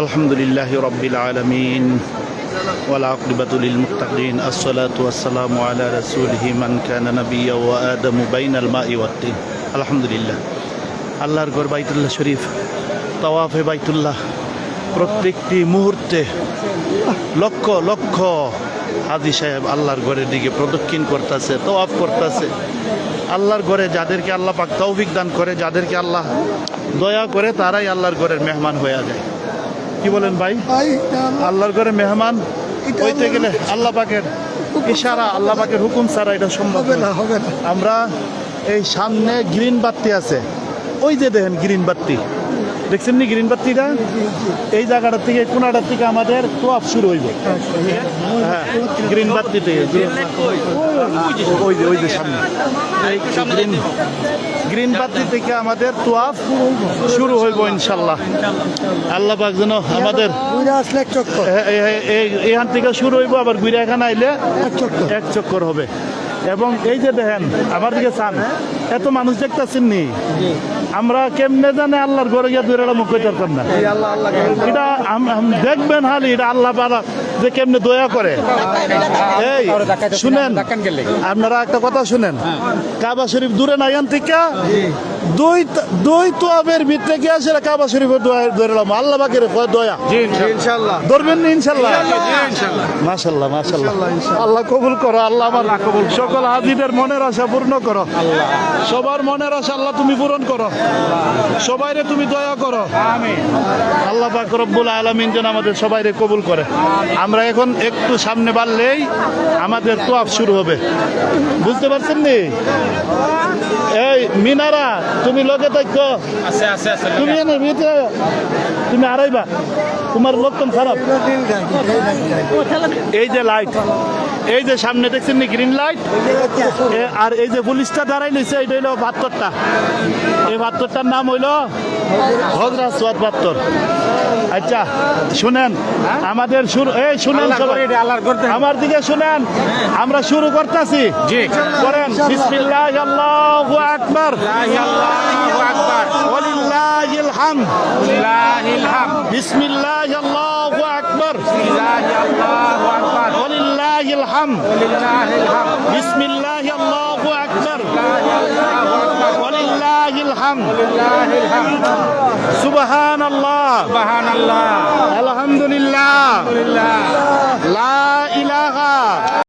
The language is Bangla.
আলহামদুলিল্লাহি রাব্বিল আলামিন ওয়াল আকিবাতু লিল মুত্তাকিন আসসালাতু ওয়াসসালামু আলা রাসূলিহি মান কানা নাবিয়্যা ওয়া আদামু বাইনাল মাই ওয়াত তিন। আলহামদুলিল্লাহ, আল্লাহর ঘর বাইতুল্লাহ শরীফ, তাওয়াফে বাইতুল্লাহ প্রত্যেকটি মুহূর্তে লক্ষ লক্ষ হাজী সাহেব আল্লাহর ঘরের দিকে প্রদক্ষিণ করতেছে, তাওয়াফ করতেছে। আল্লাহর ঘরে যাদেরকে আল্লাহ পাক তৌফিক দান করে, যাদেরকে আল্লাহ দয়া করে, তারাই আল্লাহর ঘরের মেহমান হয়ে যায়। কি বলেন ভাই? আল্লাহর ঘরে মেহমান হইতে গেলে আল্লাহ পাকের ইশারা, আল্লাহ পাকের হুকুম ছাড়া এটা সম্ভব হবে না। আমরা এই সামনে গ্রিন বাতি আছে, ওই যে দেখেন গ্রিন বাতি, দেখছেন নি গ্রিন বাতিটা? এই জায়গাটার থেকে, কোনাটার থেকে আমাদের তোয়াফ শুরু হইব। হ্যাঁ, গ্রিন বাতি থেকে, ওই যে সামনে গ্রিন বাতি থেকে আমাদের তোয়াফ শুরু হইব ইনশাল্লাহ। আল্লাহ পাক যেন আমাদের এখান থেকে শুরু হইব, আবার ঘুরে এখানে আইলে এক চক্কর হবে। এবং এই যে দেখেন আমার দিকে চান, এত মানুষ দেখতেছেন নি, আমরা কেমনে জানে আল্লাহর ঘরে গিয়ে দূরে মুখ করতে পারতাম না। এটা দেখবেন হালি, এটা আল্লাহ পারা যে কেমনে দয়া করে। এই শুনেন, আপনারা একটা কথা শুনেন, কাবা শরীফ দূরে না এখান থেকে, দুই তোয়াবের ভিতরে গিয়ে সেটা কাবা শরীফের ধরে আল্লাহ পাকের দয়া ধরবেন না ইনশাল্লাহ। মাশাল্লাহ মাশাল্লাহ, আল্লাহ কবুল করো। আল্লাহ আমার সকল হাজিদের মনের আশা পূর্ণ করো, সবার মনের আশা আল্লাহ তুমি পূরণ করো, সবাইরে তুমি দয়া করো। আল্লাহ পাক রব্বুল আলামিন যেন আমাদের সবাইরে কবুল করে। আমরা এখন একটু সামনে বাড়লেই আমাদের তোয়াফ শুরু হবে, বুঝতে পারছেন নি? এই মিনারা, তুমি লগে থাকো, তুমি তুমি আড়াইবা, তোমার লক্ষণ খারাপ। এই যে লাইট, এই যে সামনে দেখছেন নি গ্রিন লাইট, আর এই যে পুলিশটা দাঁড়াই নিছে, এটা হইলো পাথরটা। এই পাথরটার নাম হইলো হযরত সোয়াদ পাথর। আচ্ছা শুনেন, আমাদের শুরু, এই শুনেন সবাই আমার দিকে শুনেন, আমরা শুরু করতেছি। করেন বিসমিল্লাহ, আল্লাহু আকবার, ওয়ালিল্লাহিল হামদ, বিসমিল্লাহ, আল্লাহু আকবার, ওয়ালিল্লাহিল হামদ, বিসমিল্লাহ, আল্লাহু আকবার, ওয়ালিল্লাহিল হামদ, সুবহানাল্লাহ, আলহামদুলিল্লাহ, লা ইলাহা